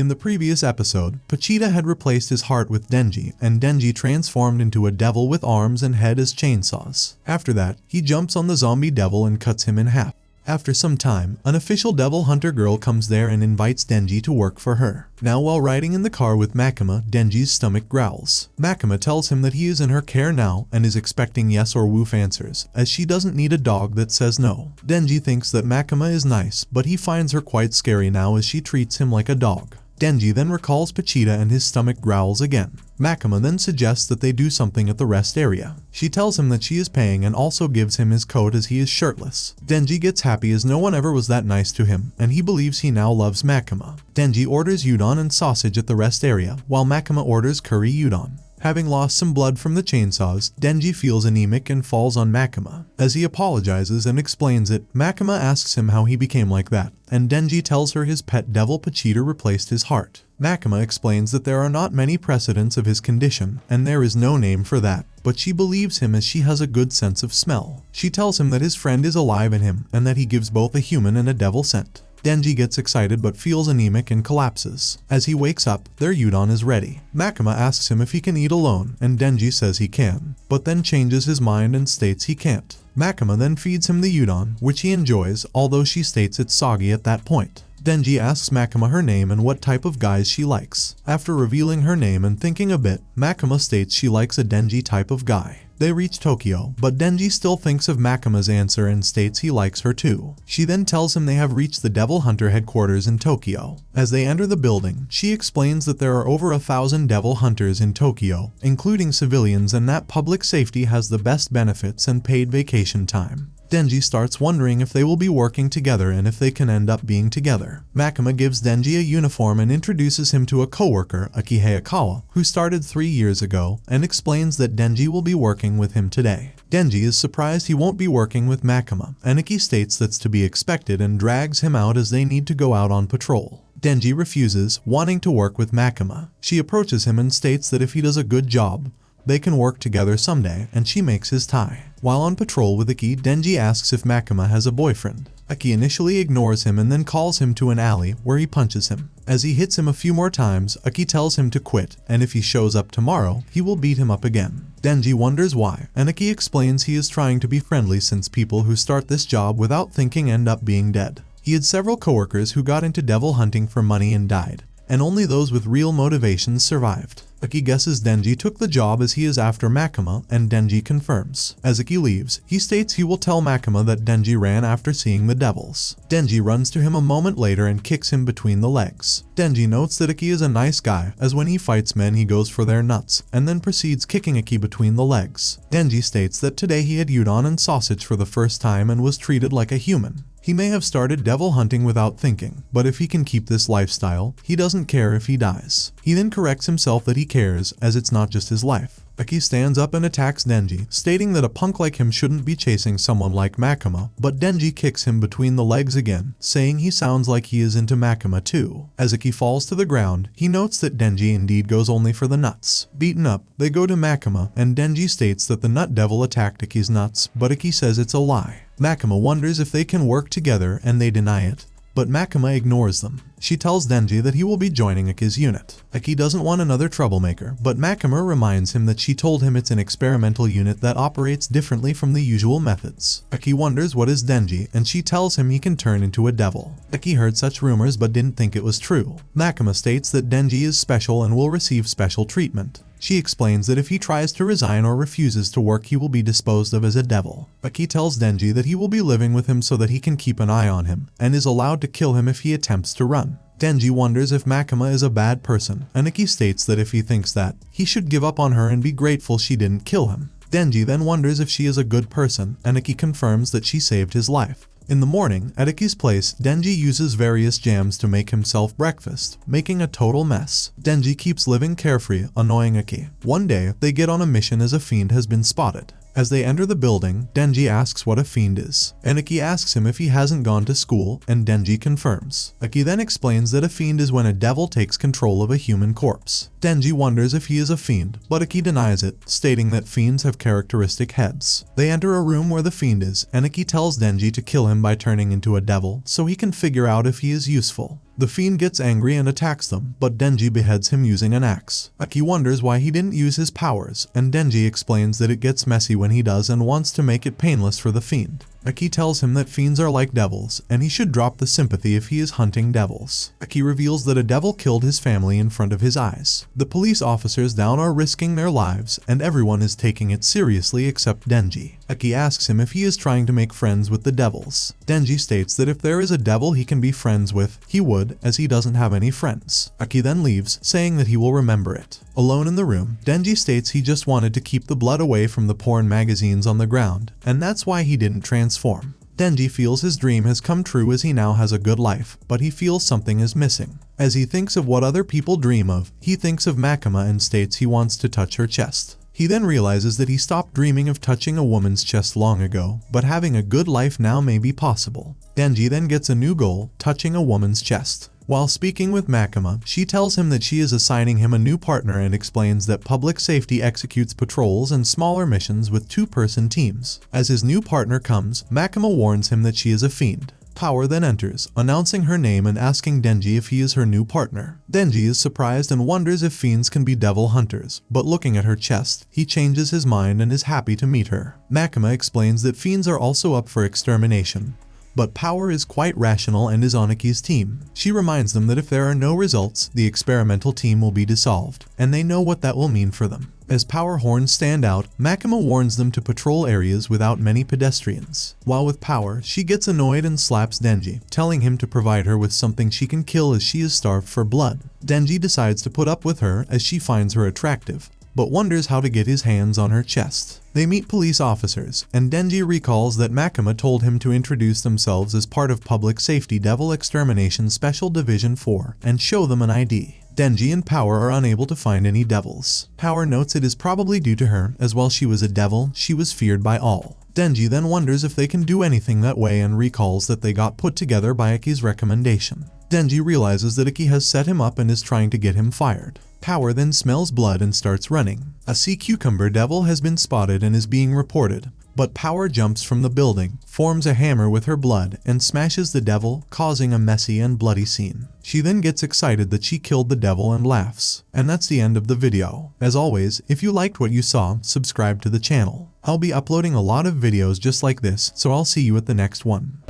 In the previous episode, Pochita had replaced his heart with Denji, and Denji transformed into a devil with arms and head as chainsaws. After that, he jumps on the zombie devil and cuts him in half. After some time, an official devil hunter girl comes there and invites Denji to work for her. Now while riding in the car with Makima, Denji's stomach growls. Makima tells him that he is in her care now and is expecting yes or woof answers, as she doesn't need a dog that says no. Denji thinks that Makima is nice, but he finds her quite scary now as she treats him like a dog. Denji then recalls Pochita and his stomach growls again. Makima then suggests that they do something at the rest area. She tells him that she is paying and also gives him his coat as he is shirtless. Denji gets happy as no one ever was that nice to him, and he believes he now loves Makima. Denji orders udon and sausage at the rest area, while Makima orders curry udon. Having lost some blood from the chainsaws, Denji feels anemic and falls on Makima. As he apologizes and explains it, Makima asks him how he became like that, and Denji tells her his pet devil Pochita replaced his heart. Makima explains that there are not many precedents of his condition, and there is no name for that, but she believes him as she has a good sense of smell. She tells him that his friend is alive in him, and that he gives both a human and a devil scent. Denji gets excited but feels anemic and collapses. As he wakes up, their udon is ready. Makima asks him if he can eat alone, and Denji says he can, but then changes his mind and states he can't. Makima then feeds him the udon, which he enjoys, although she states it's soggy at that point. Denji asks Makima her name and what type of guys she likes. After revealing her name and thinking a bit, Makima states she likes a Denji type of guy. They reach Tokyo, but Denji still thinks of Makima's answer and states he likes her too. She then tells him they have reached the Devil Hunter headquarters in Tokyo. As they enter the building, she explains that there are over 1,000 Devil Hunters in Tokyo, including civilians, and that public safety has the best benefits and paid vacation time. Denji starts wondering if they will be working together and if they can end up being together. Makima gives Denji a uniform and introduces him to a coworker, Aki Hayakawa, who started 3 years ago, and explains that Denji will be working with him today. Denji is surprised he won't be working with Makima, and Aki states that's to be expected and drags him out as they need to go out on patrol. Denji refuses, wanting to work with Makima. She approaches him and states that if he does a good job, they can work together someday, and she makes his tie. While on patrol with Aki, Denji asks if Makima has a boyfriend. Aki initially ignores him and then calls him to an alley where he punches him. As he hits him a few more times, Aki tells him to quit, and if he shows up tomorrow, he will beat him up again. Denji wonders why, and Aki explains he is trying to be friendly since people who start this job without thinking end up being dead. He had several coworkers who got into devil hunting for money and died, and only those with real motivations survived. Aki guesses Denji took the job as he is after Makima, and Denji confirms. As Aki leaves, he states he will tell Makima that Denji ran after seeing the devils. Denji runs to him a moment later and kicks him between the legs. Denji notes that Aki is a nice guy, as when he fights men he goes for their nuts, and then proceeds kicking Aki between the legs. Denji states that today he had udon and sausage for the first time and was treated like a human. He may have started devil hunting without thinking, but if he can keep this lifestyle, he doesn't care if he dies. He then corrects himself that he cares, as it's not just his life. Aki stands up and attacks Denji, stating that a punk like him shouldn't be chasing someone like Makima, but Denji kicks him between the legs again, saying he sounds like he is into Makima too. As Aki falls to the ground, he notes that Denji indeed goes only for the nuts. Beaten up, they go to Makima, and Denji states that the nut devil attacked Aki's nuts, but Aki says it's a lie. Makima wonders if they can work together, and they deny it, but Makima ignores them. She tells Denji that he will be joining Aki's unit. Aki doesn't want another troublemaker, but Makima reminds him that she told him it's an experimental unit that operates differently from the usual methods. Aki wonders what is Denji, and she tells him he can turn into a devil. Aki heard such rumors but didn't think it was true. Makima states that Denji is special and will receive special treatment. She explains that if he tries to resign or refuses to work, he will be disposed of as a devil. Aki tells Denji that he will be living with him so that he can keep an eye on him, and is allowed to kill him if he attempts to run. Denji wonders if Makima is a bad person, and Aki states that if he thinks that, he should give up on her and be grateful she didn't kill him. Denji then wonders if she is a good person, and Aki confirms that she saved his life. In the morning, at Aki's place, Denji uses various jams to make himself breakfast, making a total mess. Denji keeps living carefree, annoying Aki. One day, they get on a mission as a fiend has been spotted. As they enter the building, Denji asks what a fiend is, and Aki asks him if he hasn't gone to school, and Denji confirms. Aki then explains that a fiend is when a devil takes control of a human corpse. Denji wonders if he is a fiend, but Aki denies it, stating that fiends have characteristic heads. They enter a room where the fiend is, and Aki tells Denji to kill him by turning into a devil, so he can figure out if he is useful. The fiend gets angry and attacks them, but Denji beheads him using an axe. Aki wonders why he didn't use his powers, and Denji explains that it gets messy when he does and wants to make it painless for the fiend. Aki tells him that fiends are like devils, and he should drop the sympathy if he is hunting devils. Aki reveals that a devil killed his family in front of his eyes. The police officers down are risking their lives, and everyone is taking it seriously except Denji. Aki asks him if he is trying to make friends with the devils. Denji states that if there is a devil he can be friends with, he would, as he doesn't have any friends. Aki then leaves, saying that he will remember it. Alone in the room, Denji states he just wanted to keep the blood away from the porn magazines on the ground, and that's why he didn't transform. Denji feels his dream has come true as he now has a good life, but he feels something is missing. As he thinks of what other people dream of, he thinks of Makima and states he wants to touch her chest. He then realizes that he stopped dreaming of touching a woman's chest long ago, but having a good life now may be possible. Denji then gets a new goal, touching a woman's chest. While speaking with Makima, she tells him that she is assigning him a new partner and explains that public safety executes patrols and smaller missions with two-person teams. As his new partner comes, Makima warns him that she is a fiend. Power then enters, announcing her name and asking Denji if he is her new partner. Denji is surprised and wonders if fiends can be devil hunters, but looking at her chest, he changes his mind and is happy to meet her. Makima explains that fiends are also up for extermination. But Power is quite rational and is on Aki's team. She reminds them that if there are no results, the experimental team will be dissolved, and they know what that will mean for them. As power horns stand out, Makima warns them to patrol areas without many pedestrians. While with Power, she gets annoyed and slaps Denji, telling him to provide her with something she can kill as she is starved for blood. Denji decides to put up with her as she finds her attractive, but wonders how to get his hands on her chest. They meet police officers, and Denji recalls that Makima told him to introduce themselves as part of Public Safety Devil Extermination Special Division 4 and show them an ID. Denji and Power are unable to find any devils. Power notes it is probably due to her, as while she was a devil, she was feared by all. Denji then wonders if they can do anything that way and recalls that they got put together by Aki's recommendation. Denji realizes that Aki has set him up and is trying to get him fired. Power then smells blood and starts running. A sea cucumber devil has been spotted and is being reported, but Power jumps from the building, forms a hammer with her blood, and smashes the devil, causing a messy and bloody scene. She then gets excited that she killed the devil and laughs. And that's the end of the video. As always, if you liked what you saw, subscribe to the channel. I'll be uploading a lot of videos just like this, so I'll see you at the next one.